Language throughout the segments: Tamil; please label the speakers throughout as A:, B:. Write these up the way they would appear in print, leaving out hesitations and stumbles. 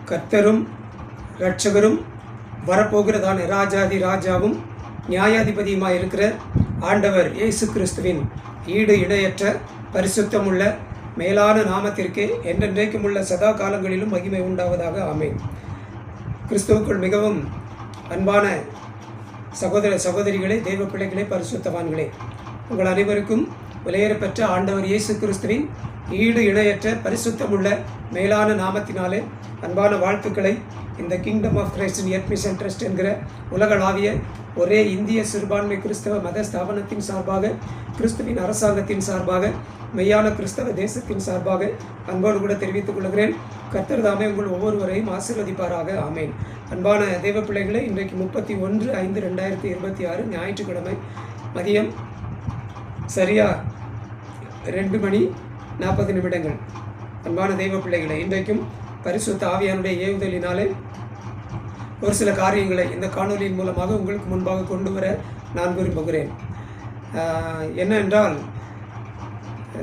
A: கர்த்தரும் இரட்சகரும் வரப்போகிறதான ராஜாதி ராஜாவும் நியாயாதிபதியுமாய் இருக்கிற ஆண்டவர் இயேசு கிறிஸ்துவின் ஈடு இணையற்ற பரிசுத்தமுள்ள மேலான நாமத்திற்கு என்றென்றைக்கும் உள்ள சதா காலங்களிலும் மகிமை உண்டாவதாக ஆமென். கிறிஸ்துவுக்குள் மிகவும் அன்பான சகோதர சகோதரிகளே, தெய்வ பிள்ளைகளே, பரிசுத்தவான்களே, உங்கள் அனைவருக்கும் விலையேறப்பெற்ற ஆண்டவர் இயேசு கிறிஸ்துவின் ஈடு இணையற்ற பரிசுத்தமுள்ள மேலான நாமத்தினாலே அன்பான வாழ்த்துக்களை இந்த kingdom of Christ earth mission trust என்கிற உலகளாவிய ஒரே இந்திய சிறுபான்மை கிறிஸ்தவ மத ஸ்தாபனத்தின் சார்பாக, கிறிஸ்துவின் அரசாங்கத்தின் சார்பாக, மெய்யான கிறிஸ்தவ தேசத்தின் சார்பாக அன்போடு கூட தெரிவித்துக் கொள்கிறேன். கர்த்தர் தாமே உங்கள் ஒவ்வொருவரையும் ஆசீர்வதிப்பாராக. ஆமேன். அன்பான தேவ பிள்ளைகளை, இன்றைக்கு 31/5/2026 ஞாயிற்றுக்கிழமை மதியம் சரியா 2:40 அன்பான தெய்வ பிள்ளைகளை, இன்றைக்கும் பரிசுத்த ஆவியானுடைய ஏவுதலினாலே ஒரு சில காரியங்களை இந்த காணொலியின் மூலமாக உங்களுக்கு முன்பாக கொண்டு வர நான் விரும்புகிறேன். என்னவென்றால்,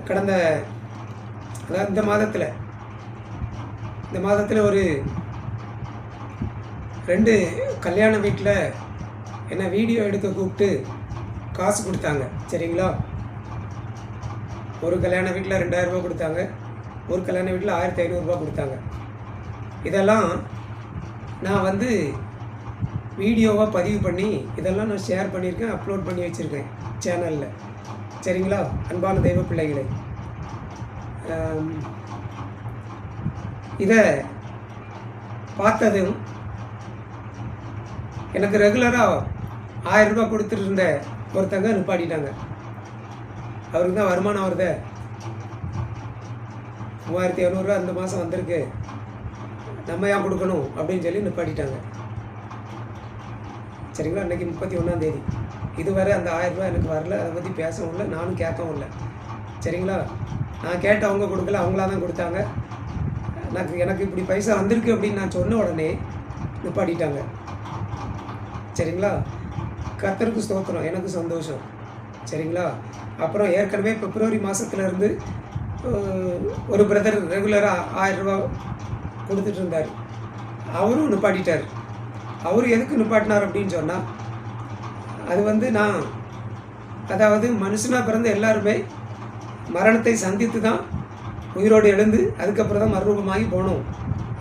A: கடந்த இந்த மாதத்தில் ஒரு 2 கல்யாண வீட்டில் என்ன வீடியோ எடுக்க கூப்பிட்டு காசு கொடுத்தாங்க. சரிங்களா? ஒரு கல்யாண வீட்டில் 2000 ரூபா கொடுத்தாங்க, ஒரு கல்யாண வீட்டில் 1500 ரூபா கொடுத்தாங்க. இதெல்லாம் நான் வீடியோவாக பதிவு பண்ணி இதெல்லாம் நான் ஷேர் பண்ணியிருக்கேன், அப்லோட் பண்ணி வச்சுருக்கேன் சேனலில். சரிங்களா? அன்பான தெய்வ பிள்ளைகளை, இதை பார்த்ததும் எனக்கு ரெகுலராக 1000 ரூபா கொடுத்துட்டு இருந்த ஒருத்தங்க நிப்பாட்டிட்டாங்க. அவருக்கு தான் வருமானம் வருது, 3700 ரூபா அந்த மாதம் வந்திருக்கு, நம்ம ஏன் கொடுக்கணும் அப்படின்னு சொல்லி நிப்பாட்டிட்டாங்க. சரிங்களா? அன்றைக்கி 31ஆம் தேதி. இதுவரை அந்த 1000 ரூபா எனக்கு வரல, அதை பற்றி பேசவும் இல்லை, நானும் கேட்கவும் இல்லை. சரிங்களா? நான் கேட்ட அவங்க கொடுக்கல, அவங்களா தான் கொடுத்தாங்க. எனக்கு இப்படி பைசா வந்திருக்கு அப்படின்னு நான் சொன்ன உடனே நிப்பாட்டிட்டாங்க. சரிங்களா? கர்த்தருக்கு ஸ்தோத்திரம், எனக்கு சந்தோஷம். சரிங்களா? அப்புறம் ஏற்கனவே பிப்ரவரி மாதத்துலேருந்து ஒரு பிரதர் ரெகுலராக 1000 ரூபா கொடுத்துட்டு இருந்தார், அவரும் நிப்பாட்டிட்டார். அவர் எதுக்கு நிப்பாட்டினார் அப்படின்னு சொன்னால், அது நான் மனுஷனாக பிறந்த எல்லாருமே மரணத்தை சந்தித்து தான் உயிரோடு எழுந்து அதுக்கப்புறம் தான் மறுரூபமாகி போகணும்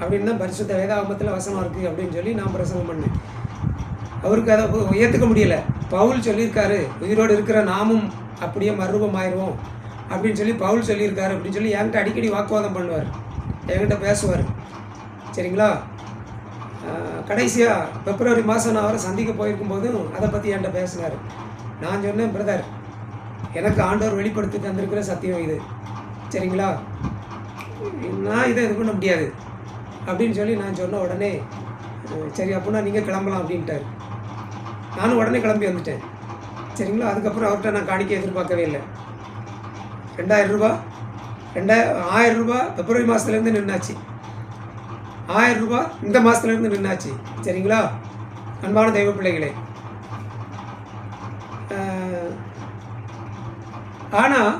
A: அப்படின்னு தான் பரிசுத்த வேதாகமத்தில் வசனம் இருக்குது அப்படின்னு சொல்லி நான் பிரசங்கம் பண்ணேன். அவருக்கு அதை ஏற்றுக்க முடியலை. பவுல் சொல்லியிருக்காரு, உயிரோடு இருக்கிற நாமும் அப்படியே மறுரூபமாயிடுவோம் அப்படின்னு சொல்லி பவுல் சொல்லியிருக்காரு அப்படின்னு சொல்லி என்கிட்ட அடிக்கடி வாக்குவாதம் பண்ணுவார், என்கிட்ட பேசுவார். சரிங்களா? கடைசியாக பிப்ரவரி மாதம் நான் அவரை சந்திக்க போயிருக்கும்போதும் அதை பற்றி என்கிட்ட பேசினார். நான் சொன்னேன், பிரதர், எனக்கு ஆண்டவர் வெளிப்படுத்தி தந்திருக்கிற சத்தியம் இது. சரிங்களா? நான் இதை இது பண்ண முடியாது அப்படின்னு சொல்லி நான் சொன்ன உடனே, சரி அப்படின்னா நீங்கள் கிளம்பலாம் அப்படின்ட்டார். நானும் உடனே கிளம்பி வந்துட்டேன். சரிங்களா? அதுக்கப்புறம் அவர்கிட்ட நான் காணிக்க எதிர்பார்க்கவே இல்லை. 2000 ரூபா 1000 ரூபா பிப்ரவரி மாதத்துலேருந்து நின்னாச்சு, 1000 ரூபா இந்த மாதத்துலேருந்து நின்னாச்சு. சரிங்களா? அன்பான தெய்வ பிள்ளைகளே, ஆனால்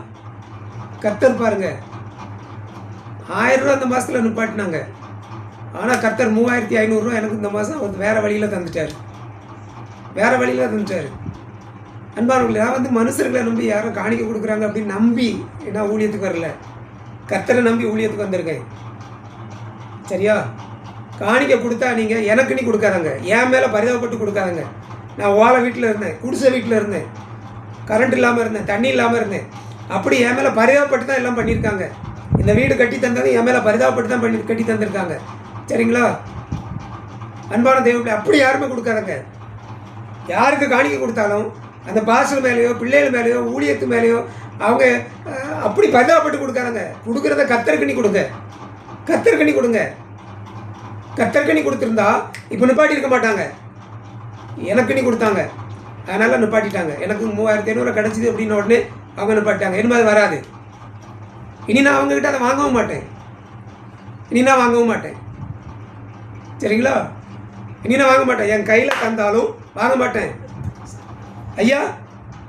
A: கர்த்தர் பாருங்க, 1000 ரூபா இந்த மாதத்தில் நிப்பாட்டினாங்க. ஆனால் கர்த்தர் 3500 ரூபா எனக்கு இந்த மாதம் அவர் வேறு வழியில் தந்துட்டார். அன்பானவர்களே, நான் மனுஷர்களை நம்பி யாரும் காணிக்க கொடுக்குறாங்க அப்படின்னு நம்பி நான் ஊழியத்துக்கு வரல, கர்த்தரை நம்பி ஊழியத்துக்கு வந்திருக்கேன். சரியா? காணிக்க கொடுத்தா நீங்கள் எனக்கு நீ கொடுக்காதங்க, என் மேலே பரிதாபப்பட்டு கொடுக்காதங்க. நான் ஓலை வீட்டில் இருந்தேன், குடிசை வீட்டில் இருந்தேன், கரண்ட் இல்லாமல் இருந்தேன், தண்ணி இல்லாமல் இருந்தேன். அப்படி என் மேலே பரிதாபப்பட்டு தான் எல்லாம் பண்ணியிருக்காங்க. இந்த வீடு கட்டி தந்தது என் மேலே பரிதாபப்பட்டு தான் கட்டி தந்திருக்காங்க. சரிங்களா? அன்பான தெய்வங்களே, அப்படி யாருமே கொடுக்காதங்க. யாருக்கு காணிக்க கொடுத்தாலும் அந்த பாசல் மேலேயோ பிள்ளைகள் மேலேயோ ஊழியத்து மேலேயோ அவங்க அப்படி பரிதாபப்பட்டு கொடுக்காதங்க. கொடுக்குறத கத்தர்கனி கொடுங்க, கத்தர்கனி கொடுங்க. கத்தர்கனி கொடுத்துருந்தா இப்போ நிப்பாட்டி இருக்க மாட்டாங்க. எனக்கு நீ கொடுத்தாங்க, அதனால நிப்பாட்டிட்டாங்க. எனக்கு 3500 கிடச்சிது அப்படின்னு உடனே அவங்க நிப்பாட்டாங்க. இனிமேல் வராது. இனி நான் அவங்கக்கிட்ட அதை வாங்கவும் மாட்டேன். சரிங்களா? இனி நான் வாங்க மாட்டேன். என் கையில் தந்தாலும் வாங்க மாட்டேன். ஐயா,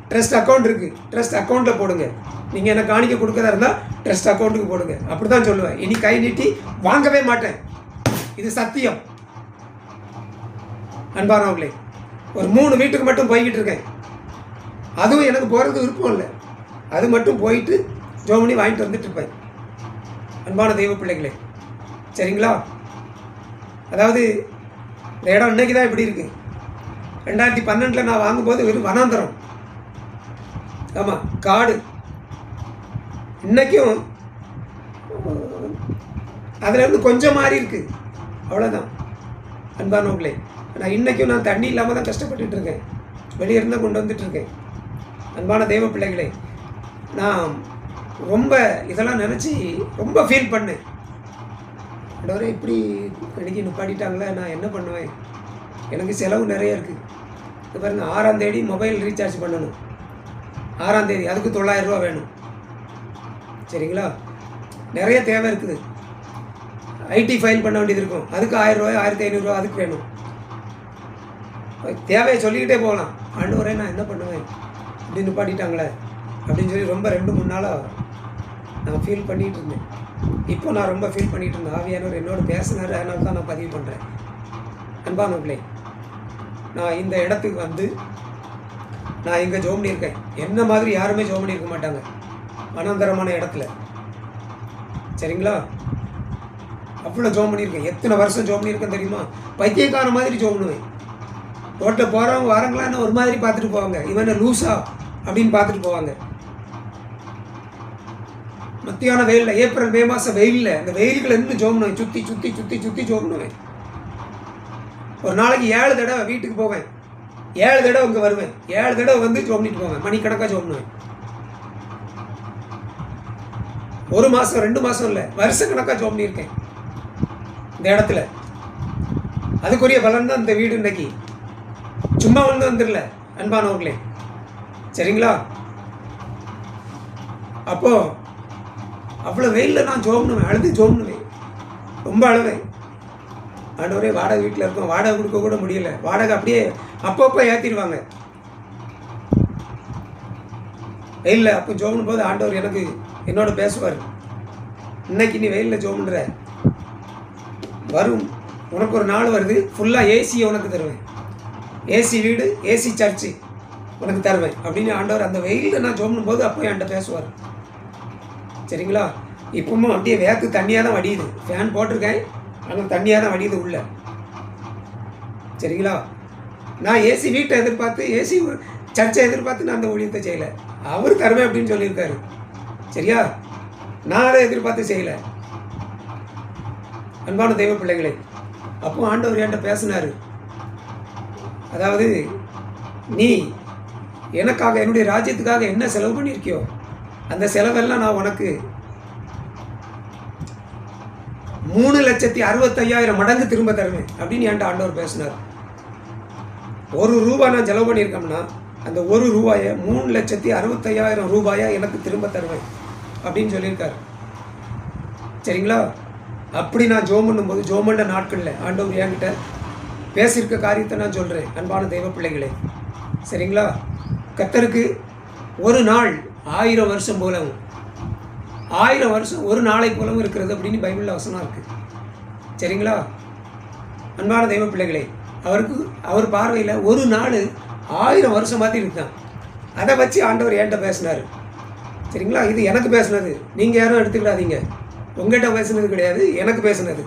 A: ட்ரஸ்ட் அக்கௌண்ட் இருக்குது, ட்ரஸ்ட் அக்கௌண்ட்டில் போடுங்க. நீங்கள் எனக்கு காணிக்க கொடுக்கறதா இருந்தால் ட்ரஸ்ட் அக்கௌண்ட்டுக்கு போடுங்க. அப்படி தான் சொல்லுவேன். இனி கை நீட்டி வாங்கவே மாட்டேன். இது சத்தியம். அன்பானவர்களே, ஒரு 3 வீட்டுக்கு மட்டும் போய்கிட்டு இருக்கேன். அதுவும் எனக்கு போகிறது விருப்பம் இல்லை. அது மட்டும் போயிட்டு ஜோம் பண்ணி வாங்கிட்டு வந்துட்டு இருப்பேன். அன்பான தெய்வ பிள்ளைகளே, சரிங்களா? அதாவது இந்த இடம் இன்னைக்கு தான் இப்படி இருக்குது. 2012 நான் வாங்கும்போது வெறும் வனாந்தரம், ஆமாம், காடு. இன்றைக்கும் அதிலேருந்து கொஞ்சம் மாறி இருக்குது, அவ்வளோதான். அன்பானவர்களே, நான் இன்றைக்கும் நான் தண்ணி இல்லாமல் தான் கஷ்டப்பட்டுட்டு இருக்கேன். வெளியே இருந்தால் கொண்டு வந்துட்டுருக்கேன். அன்பான தெய்வ பிள்ளைகளே, நான் ரொம்ப இதெல்லாம் நினச்சி ரொம்ப ஃபீல் பண்ணேன். கடவுளே, இப்படி கணிக்கு நிப்பாட்டிட்டாங்களே, நான் என்ன பண்ணுவேன்? எனக்கு செலவு நிறைய இருக்குது. இது பாருங்கள், 6ஆம் தேதி மொபைல் ரீசார்ஜ் பண்ணணும். 6ஆம் தேதி, அதுக்கு 900 ரூபா வேணும். சரிங்களா? நிறைய தேவை இருக்குது. ஐடி ஃபைல் பண்ண வேண்டியது இருக்கும், அதுக்கு 1000 ரூபாய் 1500 ரூபா அதுக்கு வேணும். தேவையை சொல்லிக்கிட்டே போகலாம். ஆண்டவரே, நான் என்ன பண்ணுவேன்? இப்படி நிப்பாட்டிட்டாங்களே அப்படின்னு சொல்லி ரொம்ப 2-3 நாளாக நான் ஃபீல் பண்ணிகிட்டு இருந்தேன். இப்போ நான் ரொம்ப ஃபீல் பண்ணிகிட்டு இருந்தேன். ஆவியானவர் என்னோட பேசினார், அதனால தான் நான் பதிவு பண்ணுறேன். அன்பானவர்களே, நான் இந்த இடத்துக்கு வந்து நான் இங்கே ஜோம் பண்ணியிருக்கேன். என்ன மாதிரி யாருமே ஜோம் பண்ணியிருக்க மாட்டாங்க, வனாந்தரமான இடத்துல. சரிங்களா? அவ்வளோ ஜோம் பண்ணியிருக்கேன். எத்தனை வருஷம் ஜோம் பண்ணியிருக்கேன் தெரியுமா? பைத்தியக்கார மாதிரி ஜோம் பண்ணுவேன். ரோட்டில் போகிறவங்க வரங்களான்னு ஒரு மாதிரி பார்த்துட்டு போவாங்க. இவனை லூஸா அப்படின்னு பார்த்துட்டு போவாங்க. மத்தியான வெயிலில், ஏப்ரல் மே மாதம் வெயிலில், இந்த வெயில்கள் இருந்து ஜோம் பண்ணுவேன். சுற்றி சுற்றி சுற்றி சுற்றி ஜோம் பண்ணுவேன். ஒரு நாளைக்கு 7 தடவை வீட்டுக்கு போவேன். 7 தடவை இங்கே வருவேன். 7 தடவை வந்து ஜோம் பண்ணிட்டு போவேன். மணிக்கணக்காக ஜோம் பண்ணுவேன். 1 மாதம் 2 மாதம் இல்லை, வருஷக்கணக்காக ஜோம் பண்ணியிருக்கேன் இந்த இடத்துல. அதுக்குரிய பலன் தான் இந்த வீடு இன்னைக்கு. சும்மா வந்து வந்துடல அன்பானவர்களே. சரிங்களா? அப்போது அவ்வளோ வெயிலில் நான் ஜோம் பண்ணுவேன். அழுது ஜோம் பண்ணுவேன். ரொம்ப அழுவேன். ஆண்டவரே, வாடகை வீட்டில் இருக்கோம், வாடகை கொடுக்க கூட முடியல. வாடகை அப்படியே அப்பப்போ ஏற்றிடுவாங்க வெயிலில். அப்போ ஜோம் பண்ணும்போது ஆண்டவர் எனக்கு என்னோட பேசுவார். இன்னைக்கு நீ வெயிலில் ஜோம் பண்ணுற, வரும் உனக்கு ஒரு நாள் வருது, ஃபுல்லாக ஏசியை உனக்கு தருவேன். ஏசி வீடு, ஏசி சர்ச்சு உனக்கு தருவேன் அப்படின்னு ஆண்டவர் அந்த வெயிலில் நான் ஜோம் பண்ணும்போது அப்போ என்கிட்ட பேசுவார். சரிங்களா? இப்பவும் அப்படியே வேர்த்து தண்ணியாக தான் வடியுது. ஃபேன் போட்டிருக்கேன், ஆனால் தண்ணியாக தான் வடியுது உள்ள. சரிங்களா? நான் ஏசி வீட்டை எதிர்பார்த்து, ஏசி சர்ச்சை எதிர்பார்த்து நான் அந்த ஊழியத்தை செய்யலை. அவர் தருவேன் அப்படின்னு சொல்லியிருக்காரு. சரியா? நான் அதை எதிர்பார்த்து செய்யலை. அன்பான தெய்வ பிள்ளைகளே, அப்போ ஆண்டவர் என்கிட்ட பேசினார். அதாவது, நீ எனக்காக, என்னுடைய ராஜ்யத்துக்காக என்ன செலவு பண்ணியிருக்கியோ அந்த செலவெல்லாம் நான் உனக்கு 3,65,000 மடங்கு திரும்ப தருவேன் அப்படின்னு என்கிட்ட ஆண்டவர் பேசினார். ₹1 நான் செலவு பண்ணியிருக்கோம்னா அந்த ₹1 3,65,000 ரூபாயா எனக்கு திரும்ப தருவேன் அப்படின்னு சொல்லியிருக்காரு. சரிங்களா? அப்படி நான் ஜோம் பண்ணும்போது, ஜோம் பண்ண நாட்களில் ஆண்டவர் என்கிட்ட பேசியிருக்க காரியத்தை நான் சொல்கிறேன். அன்பான தெய்வ பிள்ளைகளே, சரிங்களா? கர்த்தருக்கு ஒரு நாள் 1000 வருஷம் போலவும், 1000 வருஷம் ஒரு நாளை போலவும் இருக்கிறது அப்படின்னு பைபிளில் வசனம் இருக்குது. சரிங்களா? அன்பான தெய்வ பிள்ளைகளே, அவர் பார்வையில் ஒரு நாள் 1000 வருஷம் மாதிரி இருக்குதான். அதை வச்சு ஆண்டவர் என்கிட்ட பேசினார். சரிங்களா? இது எனக்கு பேசுனது, நீங்கள் யாரும் எடுத்துக்கிடாதீங்க. உங்கள்கிட்ட பேசுனது கிடையாது, எனக்கு பேசுனது.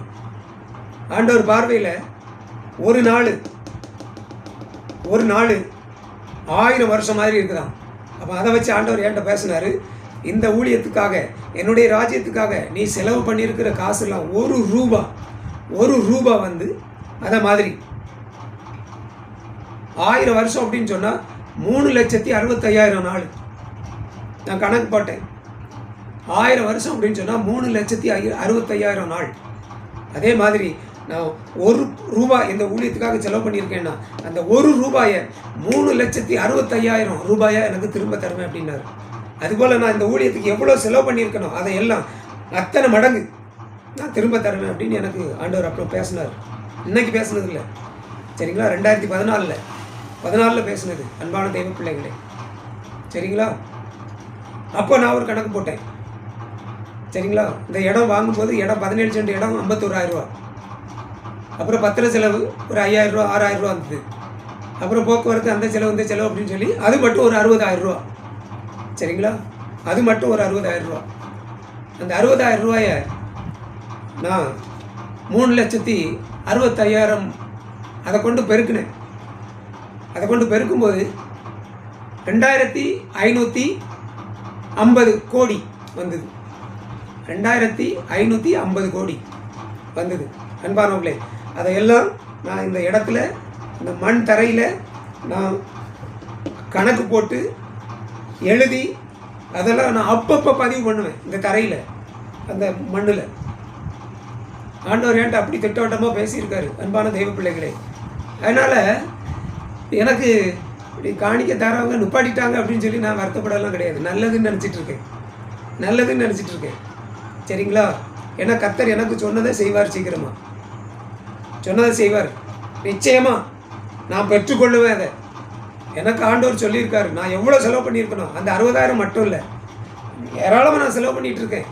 A: ஆண்டவர் பார்வையில் ஒரு நாள் 1000 வருஷம் மாதிரி இருக்குதான். அப்போ அதை வச்சு ஆண்டவர் என்கிட்ட பேசினார். இந்த ஊழியத்துக்காக, என்னுடைய ராஜ்யத்துக்காக நீ செலவு பண்ணியிருக்கிற காசுலாம் ₹1 வந்து அதை மாதிரி 1000 வருஷம் அப்படின்னு சொன்னால் 3,65,000 நாள். நான் கணக்கு போட்டேன். 1000 வருஷம் அப்படின்னு சொன்னால் 3,65,000 நாள். அதே மாதிரி நான் ₹1 இந்த ஊழியத்துக்காக செலவு பண்ணியிருக்கேன்னா அந்த ₹1 3,65,000 ரூபாயா எனக்கு திரும்ப தருவேன் அப்படின்னாரு. அதுபோல் நான் இந்த ஊழியத்துக்கு எவ்வளோ செலவு பண்ணியிருக்கணும் அதை எல்லாம் அத்தனை மடங்கு நான் திரும்ப தருவேன் அப்படின்னு எனக்கு ஆண்டவர் அப்புறம் பேசினார். இன்னைக்கு பேசுனது இல்லை. சரிங்களா? 2014 பேசுனது. அன்பான தெய்வ பிள்ளைகளே, சரிங்களா? அப்போ நான் ஒரு கணக்கு போட்டேன். சரிங்களா? இந்த இடம் வாங்கும்போது, இடம் 17 சென்ட் இடம் 51,000 ரூபா. அப்புறம் பத்திர செலவு ஒரு 5000 ரூபா 6000 ரூபா வந்தது. அப்புறம் போக்குவரத்து அந்த செலவு இந்த செலவு அப்படின்னு சொல்லி அது மட்டும் ஒரு 60000 ரூபா. சரிங்களா? அது மட்டும் ஒரு 60000 ரூபா. அந்த 60000 ரூபாயை நான் 3,65,000 அதை கொண்டு பெருக்கினேன். அதை கொண்டு பெருக்கும்போது 2550 கோடி வந்தது. 2550 கோடி வந்தது. அன்பானவர்களே, அதையெல்லாம் நான் இந்த இடத்துல இந்த மண் தரையில் நான் கணக்கு போட்டு எழுதி அதெல்லாம் நான் அப்பப்போ பதிவு பண்ணுவேன். இந்த தரையில் அந்த மண்ணில் ஆண்டவர் ஏன்ட்டு அப்படி திட்டவட்டமாக பேசியிருக்காரு. அன்பான தெய்வ பிள்ளைகளே, அதனால் எனக்கு இப்படி காணிக்க தரவங்க நிப்பாட்டிட்டாங்க அப்படின்னு சொல்லி நான் வருத்தப்படலாம் கிடையாது. நல்லதுன்னு நினச்சிட்ருக்கேன், நல்லதுன்னு நினச்சிட்ருக்கேன். சரிங்களா? ஏன்னா கர்த்தர் எனக்கு சொன்னதை செய்வார். சீக்கிரமாக சொன்னதை செய்வார். நிச்சயமாக நான் பெற்றுக்கொள்ளுவேன். அதை எனக்கு ஆண்டவர் சொல்லியிருக்காரு. நான் எவ்வளோ செலவு பண்ணியிருக்கணும், அந்த 60000 மட்டும் இல்லை, ஏராளமாக நான் செலவு பண்ணிகிட்ருக்கேன்.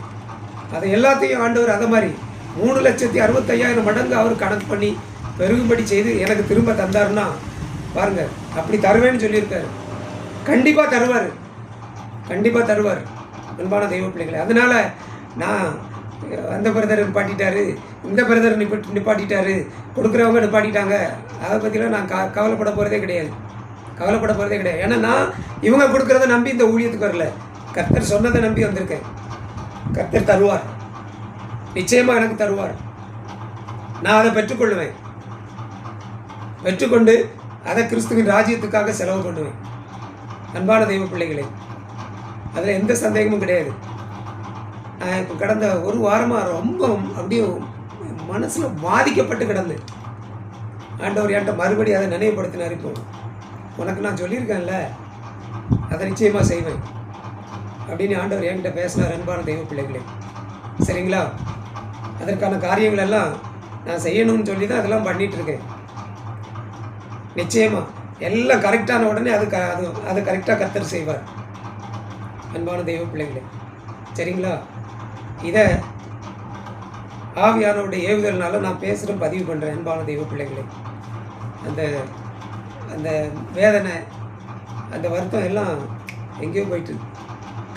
A: அதை எல்லாத்தையும் ஆண்டவர் அதை மாதிரி 3,65,000 மடங்கு அவர் கணக்கு பண்ணி பெருகும்படி செய்து எனக்கு திரும்ப தந்தாருன்னா பாருங்கள், அப்படி தருவேன்னு சொல்லியிருக்காரு. கண்டிப்பாக தருவார், கண்டிப்பாக தருவார். அன்பான தெய்வ பிள்ளைகளை, அதனால் நான் அந்த பிரதர் நிப்பாட்டிட்டாரு, இந்த பிரதர் நிப்பாட்டிட்டாரு, கொடுக்குறவங்க நிப்பாட்டிட்டாங்க, அதை பற்றிலாம் நான் கவலைப்பட போகிறதே கிடையாது, கவலைப்பட போகிறதே கிடையாது. ஏன்னா நான் இவங்க கொடுக்குறத நம்பி இந்த ஊழியத்துக்கு வரல, கர்த்தர் சொன்னதை நம்பி வந்திருக்கேன். கர்த்தர் தருவார், நிச்சயமாக எனக்கு தருவார். நான் அதை பெற்றுக்கொள்ளுவேன். பெற்றுக்கொண்டு அதை கிறிஸ்துவின் ராஜ்யத்துக்காக செலவு பண்ணுவேன். அன்பான தெய்வ பிள்ளைகளே, அதில் எந்த சந்தேகமும் கிடையாது. நான் இப்போ கடந்த ஒரு வாரமாக ரொம்ப அப்படியே மனசில் பாதிக்கப்பட்டு கிடந்தேன். ஆண்டவர் என்கிட்ட மறுபடியும் அதை நினைவுபடுத்தினார். இப்போ உனக்கு நான் சொல்லியிருக்கேன்ல, அதை நிச்சயமாக செய்வேன் அப்படின்னு ஆண்டவர் என்கிட்ட பேசினார். அன்பான தெய்வ பிள்ளைகளே, சரிங்களா? அதற்கான காரியங்கள் எல்லாம் நான் செய்யணும்னு சொல்லி தான் அதெல்லாம் பண்ணிகிட்ருக்கேன். நிச்சயமாக எல்லாம் கரெக்டான உடனே அது கரெக்டாக கர்த்தர் செய்வார். அன்பான தெய்வ பிள்ளைகளே, சரிங்களா? இதை ஆவியானவருடைய ஏவுதல்னால நான் பேசுகிறேன், பதிவு பண்ணுறேன். அன்பான தெய்வ பிள்ளைகளே, அந்த வேதனை, அந்த வருத்தம் எல்லாம் எங்கேயோ போயிட்டு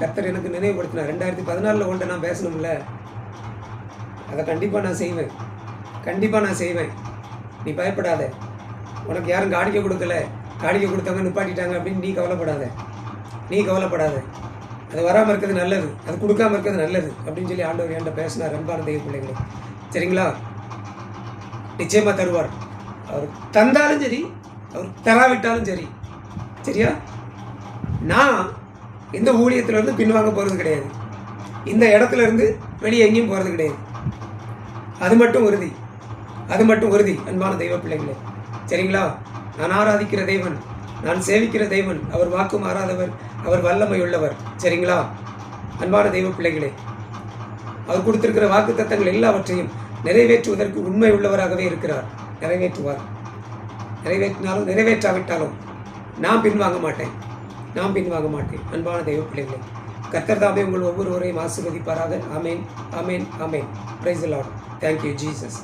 A: கர்த்தர் எனக்கு நினைவுபடுத்தினார். 2014 ஒன்றை நான் பேசணும்ல, அதை கண்டிப்பாக நான் செய்வேன், கண்டிப்பாக நான் செய்வேன். நீ பயப்படாத. உனக்கு யாரும் காணிக்க கொடுக்கல, காணிக்க கொடுத்தவங்க நிப்பாட்டிட்டாங்க அப்படின்னு நீ கவலைப்படாத, நீ கவலைப்படாத. அது வராமல் இருக்கிறது நல்லது, அது கொடுக்காமல் இருக்கிறது நல்லது அப்படின்னு சொல்லி ஆண்டவர் என்கிட்ட பேசினார். அன்பான தெய்வ பிள்ளைகளே, சரிங்களா? நிச்சயமாக தருவார். அவர் தந்தாலும் சரி, அவர் தராவிட்டாலும் சரி, சரியா? நான் இந்த ஊழியத்திலேருந்து பின்வாங்க போகிறது கிடையாது, இந்த இடத்துல இருந்து வெளியே எங்கேயும் போகிறது கிடையாது. அது மட்டும் உறுதி, அது மட்டும் உறுதி. அன்பான தெய்வ பிள்ளைகளே, சரிங்களா? நான் ஆராதிக்கிற தேவன், நான் சேவிக்கிற தேவன், அவர் வாக்கு மாறாதவர், அவர் வல்லமை உள்ளவர். சரிங்களா? அன்பான தெய்வ பிள்ளைகளே, அவர் கொடுத்திருக்கிற வாக்கு தத்தங்கள் எல்லாவற்றையும் நிறைவேற்றுவதற்கு உண்மை உள்ளவராகவே இருக்கிறார். நிறைவேற்றுவார். நிறைவேற்றினாலும் நிறைவேற்றாவிட்டாலும் நான் பின்வாங்க மாட்டேன், நான் பின்வாங்க மாட்டேன். அன்பான தெய்வ பிள்ளைகளே, கர்த்தர் தாமே உங்கள் ஒவ்வொருவரையும் ஆசீர்வதிப்பாராக. ஆமேன், ஆமேன், ஆமேன். Praise the Lord. Thank you Jesus.